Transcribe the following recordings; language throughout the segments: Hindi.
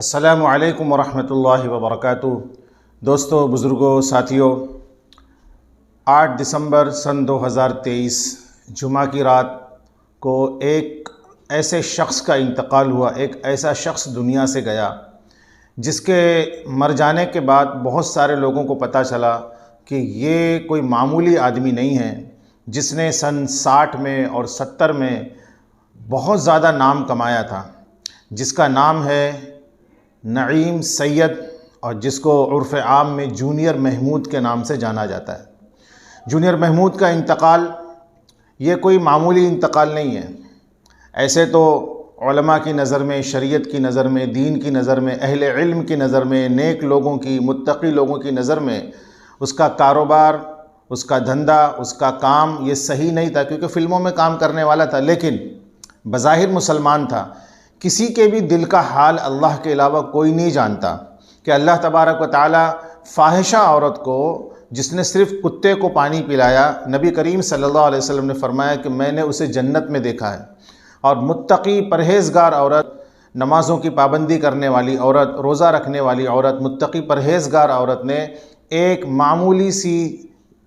अस्सलामु अलैकुम वरहमतुल्लाहि वबरकातुहू। दोस्तों, बुज़ुर्गों, साथियों, 8 दिसंबर सन 2023 जुमा की रात को एक ऐसे शख्स का इंतकाल हुआ। एक ऐसा शख्स दुनिया से गया जिसके मर जाने के बाद बहुत सारे लोगों को पता चला कि ये कोई मामूली आदमी नहीं है, जिसने सन 60 में और 70 में बहुत ज़्यादा नाम कमाया था, जिसका नाम है नईम सैयद और जिसको उर्फ़ आम में जूनियर महमूद के नाम से जाना जाता है। जूनियर महमूद का इंतकाल ये कोई मामूली इंतकाल नहीं है। ऐसे तो उलमा की नज़र में, शरीयत की नज़र में, दीन की नज़र में, अहले इल्म की नज़र में, नेक लोगों की, मुत्तकी लोगों की नज़र में उसका कारोबार, उसका धंधा, उसका काम ये सही नहीं था, क्योंकि फ़िल्मों में काम करने वाला था, लेकिन बज़ाहिर मुसलमान था। किसी के भी दिल का हाल अल्लाह के अलावा कोई नहीं जानता कि अल्लाह तबारक व तआला फ़ाहिशा औरत को, जिसने सिर्फ़ कुत्ते को पानी पिलाया, नबी करीम सल्लल्लाहु अलैहि वसल्लम ने फरमाया कि मैंने उसे जन्नत में देखा है। और मुत्तकी परहेज़गार औरत, नमाज़ों की पाबंदी करने वाली औरत, रोज़ा रखने वाली औरत, मुत्तकी परहेज़गार औरत ने एक मामूली सी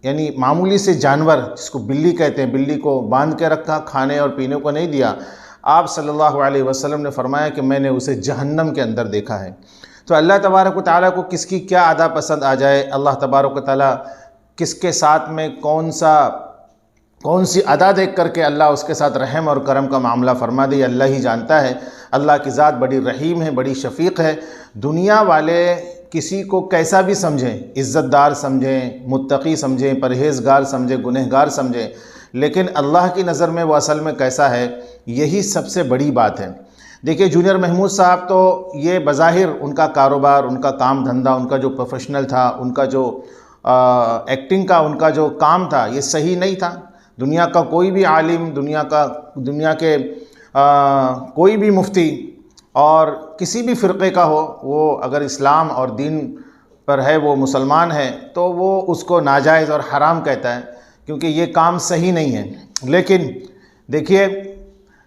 यानी मामूली से जानवर, जिसको बिल्ली कहते हैं, बिल्ली को बांध के रखा, खाने और पीने को नहीं दिया। आप सल्लल्लाहु अलैहि वसल्लम ने फरमाया कि मैंने उसे जहन्नम के अंदर देखा है। तो अल्लाह तबारक व तआला को किसकी क्या अदा पसंद आ जाए, अल्लाह तबारक व तआला किसके साथ में कौन सी अदा देख करके अल्लाह उसके साथ रहम और करम का मामला फरमा दे, अल्लाह ही जानता है। अल्लाह की ज़ात बड़ी रहीम है, बड़ी शफ़ीक़ है। दुनिया वाले किसी को कैसा भी समझें, इज़्ज़तदार समझें, मुत्तकी समझें, परहेज़गार समझें, गुनहगार समझें, लेकिन अल्लाह की नज़र में वो असल में कैसा है, यही सबसे बड़ी बात है। देखिए, जूनियर महमूद साहब तो ये बज़ाहिर उनका कारोबार, उनका काम धंधा, उनका जो प्रोफेशनल था, उनका जो एक्टिंग का उनका जो काम था, ये सही नहीं था। दुनिया का कोई भी आलिम, दुनिया के कोई भी मुफ्ती और किसी भी फ़िरक़े का हो, वो अगर इस्लाम और दीन पर है, वो मुसलमान है, तो वो उसको नाजायज़ और हराम कहता है, क्योंकि ये काम सही नहीं है। लेकिन देखिए,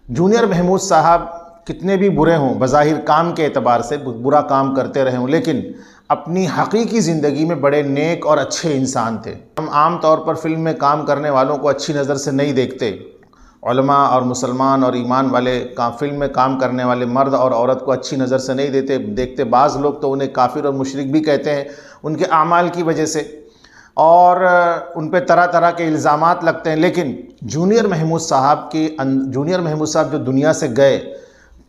जूनियर महमूद साहब कितने भी बुरे हों, बज़ाहिर काम के एतबार से बुरा काम करते रहे हों, लेकिन अपनी हकीकी ज़िंदगी में बड़े नेक और अच्छे इंसान थे। हम आम तौर पर फ़िल्म में काम करने वालों को अच्छी नज़र से नहीं देखते। उलमा और मुसलमान और ईमान वाले फ़िल्म में काम करने वाले मर्द और औरत को अच्छी नज़र से नहीं देखते। बाज़ लोग तो उन्हें काफिर और मुशरिक भी कहते हैं उनके आमाल की वजह से, और उन पे तरह तरह के इल्ज़ामात लगते हैं। लेकिन जूनियर महमूद साहब जो दुनिया से गए,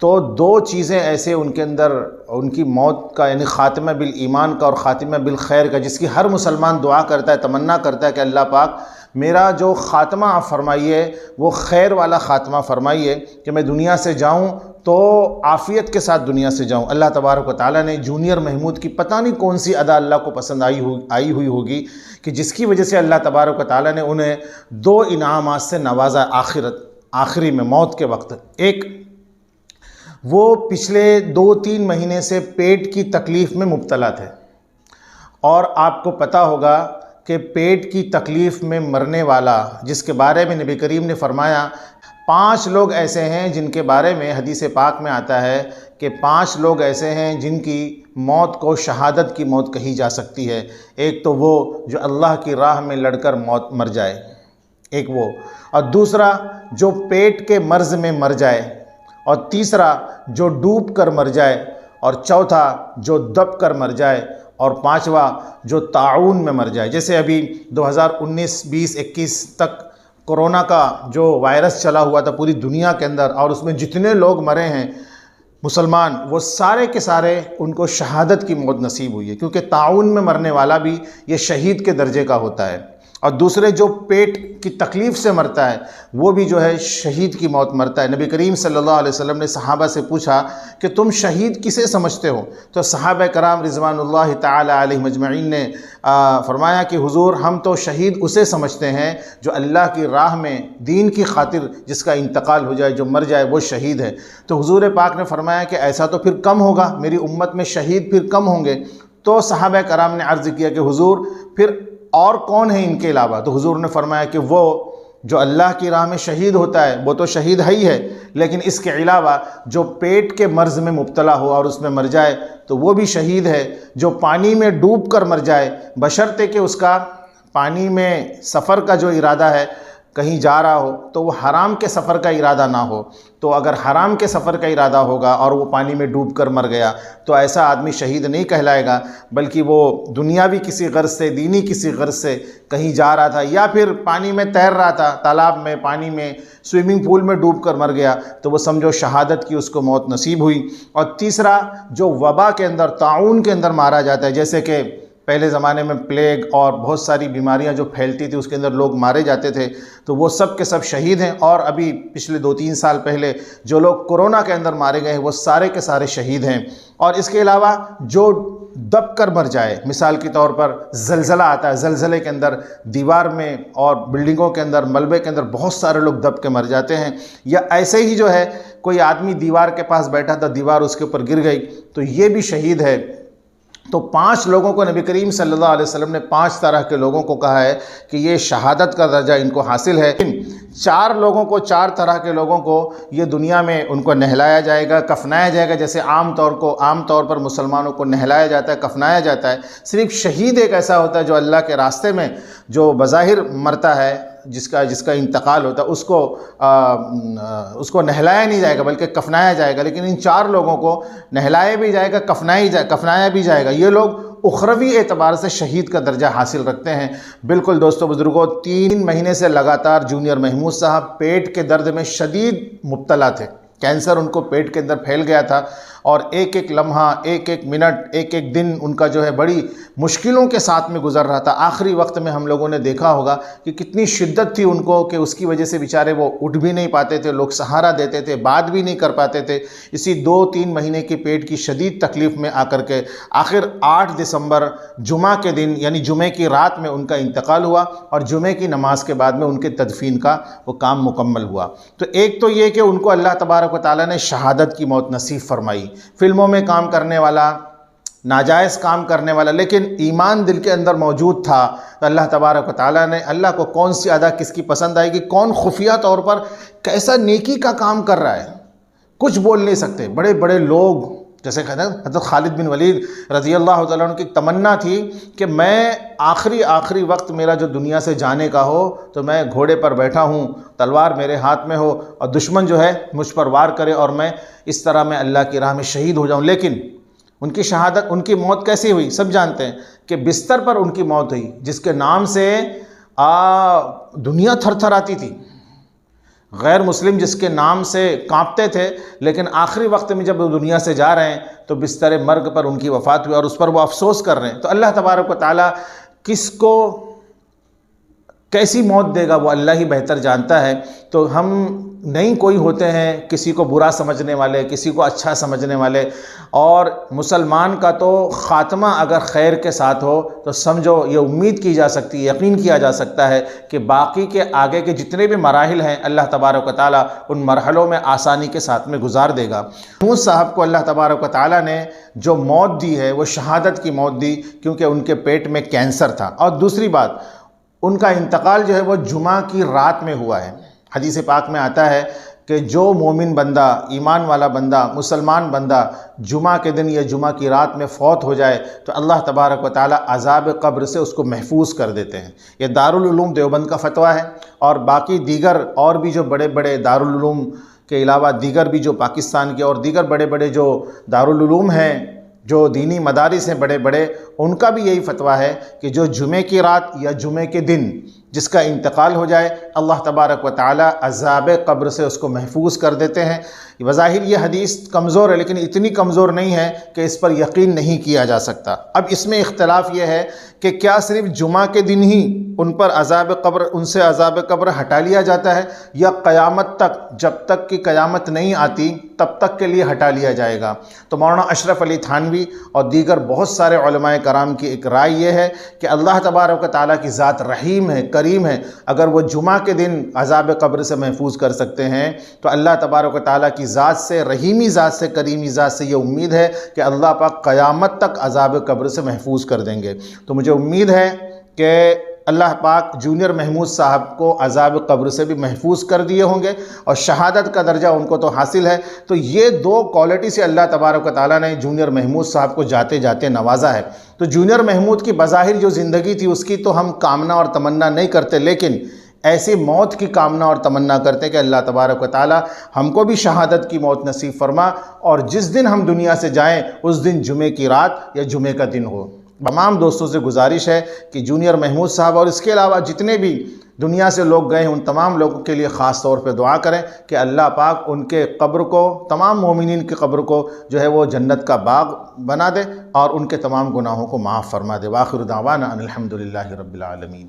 तो दो चीज़ें ऐसे उनके अंदर, उनकी मौत का यानी ख़ातिमा बिल ईमान का और ख़ातिमा बिल खैर का, जिसकी हर मुसलमान दुआ करता है, तमन्ना करता है कि अल्लाह पाक मेरा जो ख़ात्मा आप फरमाइए वो खैर वाला ख़ात्मा फरमाइए, कि मैं दुनिया से जाऊं तो आफ़ियत के साथ दुनिया से जाऊं। अल्लाह तबारक व तआला ने जूनियर महमूद की पता नहीं कौन सी अदा अल्लाह को पसंद आई हुई होगी, कि जिसकी वजह से अल्लाह तबारक व तआला ने उन्हें 2 इनामात से नवाजा आखिरी में, मौत के वक्त। एक, वो पिछले 2-3 महीने से पेट की तकलीफ़ में मुब्तला थे, और आपको पता होगा कि पेट की तकलीफ़ में मरने वाला, जिसके बारे में नबी करीम ने फरमाया, 5 लोग ऐसे हैं जिनके बारे में हदीस पाक में आता है कि 5 लोग ऐसे हैं जिनकी मौत को शहादत की मौत कही जा सकती है। एक तो वो जो अल्लाह की राह में लड़कर मर जाए, एक वो, और दूसरा जो पेट के मर्ज़ में मर जाए, और तीसरा जो डूब कर मर जाए, और चौथा जो दब कर मर जाए, और पांचवा जो ताउन में मर जाए। जैसे अभी 2019, 20, 21 तक कोरोना का जो वायरस चला हुआ था पूरी दुनिया के अंदर, और उसमें जितने लोग मरे हैं मुसलमान, वो सारे के सारे उनको शहादत की मौत नसीब हुई है, क्योंकि ताउन में मरने वाला भी ये शहीद के दर्जे का होता है। और दूसरे जो पेट की तकलीफ़ से मरता है, वो भी जो है शहीद की मौत मरता है। नबी करीम सल्लल्लाहु अलैहि वसल्लम ने सहाबा से पूछा कि तुम शहीद किसे समझते हो? तो सहाबा कराम रिज़वानुल्लाहि ताला अलैहिम अजमईन ने फरमाया कि हुजूर, हम तो शहीद उसे समझते हैं जो अल्लाह की राह में दीन की खातिर जिसका इंतकाल हो जाए, जो मर जाए, वो शहीद है। तो हुजूर पाक ने फरमाया कि ऐसा तो फिर कम होगा, मेरी उम्मत में शहीद फिर कम होंगे। तो सहाबा कराम ने अर्ज़ किया कि हुजूर, फिर और कौन है इनके अलावा? तो हुजूर ने फरमाया कि वो जो अल्लाह की राह में शहीद होता है वो तो शहीद है ही है, लेकिन इसके अलावा जो पेट के मर्ज़ में मुब्तला हो और उसमें मर जाए तो वो भी शहीद है। जो पानी में डूब कर मर जाए, बशर्ते कि उसका पानी में सफ़र का जो इरादा है, कहीं जा रहा हो, तो वो हराम के सफ़र का इरादा ना हो। तो अगर हराम के सफ़र का इरादा होगा और वो पानी में डूब कर मर गया तो ऐसा आदमी शहीद नहीं कहलाएगा, बल्कि वो दुनियावी किसी गर्ज से, दीनी किसी गर्ज से कहीं जा रहा था या फिर पानी में तैर रहा था, तालाब में, पानी में, स्विमिंग पूल में डूब कर मर गया, तो वो समझो शहादत की उसको मौत नसीब हुई। और तीसरा, जो वबा के अंदर, ताउन के अंदर मारा जाता है, जैसे कि पहले ज़माने में प्लेग और बहुत सारी बीमारियां जो फैलती थी उसके अंदर लोग मारे जाते थे, तो वो सब के सब शहीद हैं। और अभी पिछले 2-3 साल पहले जो लोग कोरोना के अंदर मारे गए वो सारे के सारे शहीद हैं। और इसके अलावा जो दब कर मर जाए, मिसाल के तौर पर ज़लज़ला आता है, ज़लज़ले के अंदर दीवार में और बिल्डिंगों के अंदर, मलबे के अंदर बहुत सारे लोग दब के मर जाते हैं। या ऐसे ही जो है कोई आदमी दीवार के पास बैठा था, दीवार उसके ऊपर गिर गई, तो ये भी शहीद है। तो 5 लोगों को नबी करीम सल्लल्लाहु अलैहि वसल्लम ने 5 तरह के लोगों को कहा है कि ये शहादत का दर्जा इनको हासिल है। 4 लोगों को, 4 तरह के लोगों को ये दुनिया में उनको नहलाया जाएगा, कफनाया जाएगा। जैसे आम तौर पर मुसलमानों को नहलाया जाता है, कफनाया जाता है। सिर्फ शहीद एक ऐसा होता है जो अल्लाह के रास्ते में जो बज़ाहिर मरता है, जिसका इंतकाल होता है, उसको नहलाया नहीं जाएगा बल्कि कफनाया जाएगा। लेकिन इन 4 लोगों को नहलाया भी जाएगा, कफनाया भी जाएगा। ये लोग उखरवी एतबार से शहीद का दर्जा हासिल रखते हैं। बिल्कुल दोस्तों बुज़ुर्गों, 3 महीने से लगातार जूनियर महमूद साहब पेट के दर्द में शदीद मुब्तला थे। कैंसर उनको पेट के अंदर फैल गया था और एक एक लम्हा, एक एक मिनट, एक एक दिन उनका जो है बड़ी मुश्किलों के साथ में गुजर रहा था। आखिरी वक्त में हम लोगों ने देखा होगा कि कितनी शिद्दत थी उनको कि उसकी वजह से बेचारे वो उठ भी नहीं पाते थे, लोग सहारा देते थे, बात भी नहीं कर पाते थे। इसी 2-3 महीने की पेट की शदीद तकलीफ़ में आकर के आखिर 8 दिसंबर जुमा के दिन, यानी जुमे की रात में उनका इंतकाल हुआ और जुमे की नमाज के बाद में उनके तदफीन का वो काम मुकम्मल हुआ। तो एक तो ये कि उनको अल्लाह तबारक व तआला ने शहादत की मौत नसीब फरमाई। फिल्मों में काम करने वाला, नाजायज़ काम करने वाला, लेकिन ईमान दिल के अंदर मौजूद था, तो अल्लाह तबारक व तआला ने, अल्लाह को कौन सी अदा किसकी पसंद आएगी, कौन खुफिया तौर पर कैसा नेकी का काम कर रहा है, कुछ बोल नहीं सकते। बड़े बड़े लोग, जैसे कहते हैं हज़रत खालिद बिन वलीद रज़ी अल्लाह तआला अन्हु की तमन्ना थी कि मैं आखिरी वक्त मेरा जो दुनिया से जाने का हो तो मैं घोड़े पर बैठा हूँ, तलवार मेरे हाथ में हो और दुश्मन जो है मुझ पर वार करे और मैं इस तरह मैं अल्लाह की राह में शहीद हो जाऊँ। लेकिन उनकी शहादत, उनकी मौत कैसी हुई सब जानते हैं कि बिस्तर पर उनकी मौत हुई, जिसके नाम से दुनिया थरथराती थी। गैर मुस्लिम जिसके नाम से कांपते थे, लेकिन आखिरी वक्त में जब वो दुनिया से जा रहे हैं तो बिस्तर मर्ग पर उनकी वफ़ात हुई और उस पर वो अफसोस कर रहे हैं। तो अल्लाह तबारक व तआला किसको कैसी मौत देगा वो अल्लाह ही बेहतर जानता है। तो हम नहीं कोई होते हैं किसी को बुरा समझने वाले, किसी को अच्छा समझने वाले। और मुसलमान का तो ख़ात्मा अगर खैर के साथ हो तो समझो ये उम्मीद की जा सकती है, यकीन किया जा सकता है कि बाकी के आगे के जितने भी मराहिल हैं अल्लाह तबारक व तआला उन मरहलों में आसानी के साथ में गुजार देगा। महमूद साहब को अल्लाह तबारक व तआला ने जो मौत दी है वो शहादत की मौत दी, क्योंकि उनके पेट में कैंसर था। और दूसरी बात, उनका इंतकाल जो है वो जुमा की रात में हुआ है। हदीस पाक में आता है कि जो मोमिन बंदा, ईमान वाला बंदा, मुसलमान बंदा जुमा के दिन या जुमा की रात में फ़ौत हो जाए तो अल्लाह तबारक व तआला अज़ाब क़ब्र से उसको महफूज कर देते हैं। ये दारुल उलूम देवबंद का फ़तवा है और बाकी दीगर और भी जो बड़े बड़े दारुल उलूम के अलावा दीगर भी जो पाकिस्तान के और दीगर बड़े बड़े जो दारुल उलूम हैं, जो दीनी मदारिस हैं बड़े बड़े, उनका भी यही फ़तवा है कि जो जुमे की रात या जुमे के दिन जिसका इंतकाल हो जाए अल्लाह तबारक व तआला अज़ाब क़ब्र से उसको महफूज कर देते हैं। वज़ाहिर ये हदीस कमज़ोर है, लेकिन इतनी कमज़ोर नहीं है कि इस पर यकीन नहीं किया जा सकता। अब इसमें इख्तलाफ ये है कि क्या सिर्फ जुमा के दिन ही उन पर उनसे अज़ाब क़ब्र हटा लिया जाता है या क़यामत तक, जब तक कि क़यामत नहीं आती तब तक के लिए हटा लिया जाएगा। तो मौलाना अशरफ अली थानवी और दीगर बहुत सारे उलमाए कराम की एक राय ये है कि अल्लाह तबारक व तआला की ज़ात रहीम है, करीम है। अगर वो जुमा के दिन अज़ाब क़ब्र से महफूज कर सकते हैं तो अल्लाह तबारक व तआला की ज़ात से, रहीमी ज़ात से, करीमी ज़ात से ये उम्मीद है कि अल्लाह पाक क़यामत तक अज़ाब क़ब्र से महफूज कर देंगे। तो मुझे उम्मीद है कि अल्लाह पाक जूनियर महमूद साहब को अज़ाब क़ब्र से भी महफूज कर दिए होंगे और शहादत का दर्जा उनको तो हासिल है। तो ये दो क्वालिटी से अल्लाह तबारक व तआला ने जूनियर महमूद साहब को जाते जाते नवाजा है। तो जूनियर महमूद की बज़ाहिर जो ज़िंदगी थी उसकी तो हम कामना और तमन्ना नहीं करते, लेकिन ऐसी मौत की कामना और तमन्ना करते हैं कि अल्लाह तबारक व तआला हमको भी शहादत की मौत नसीब फरमा और जिस दिन हम दुनिया से जाएं उस दिन जुमे की रात या जुमे का दिन हो। तमाम दोस्तों से गुजारिश है कि जूनियर महमूद साहब और इसके अलावा जितने भी दुनिया से लोग गए हैं उन तमाम लोगों के लिए ख़ास तौर पे दुआ करें कि अल्लाह पाक उनके कब्र को, तमाम मोमिनीन की कब्र को जो है वो जन्नत का बाग बना दे और उनके तमाम गुनाहों को माफ़ फरमा दे। वाखिर दावाना अनिल हम्दुलिल्लाहि रब्बिल आलमीन।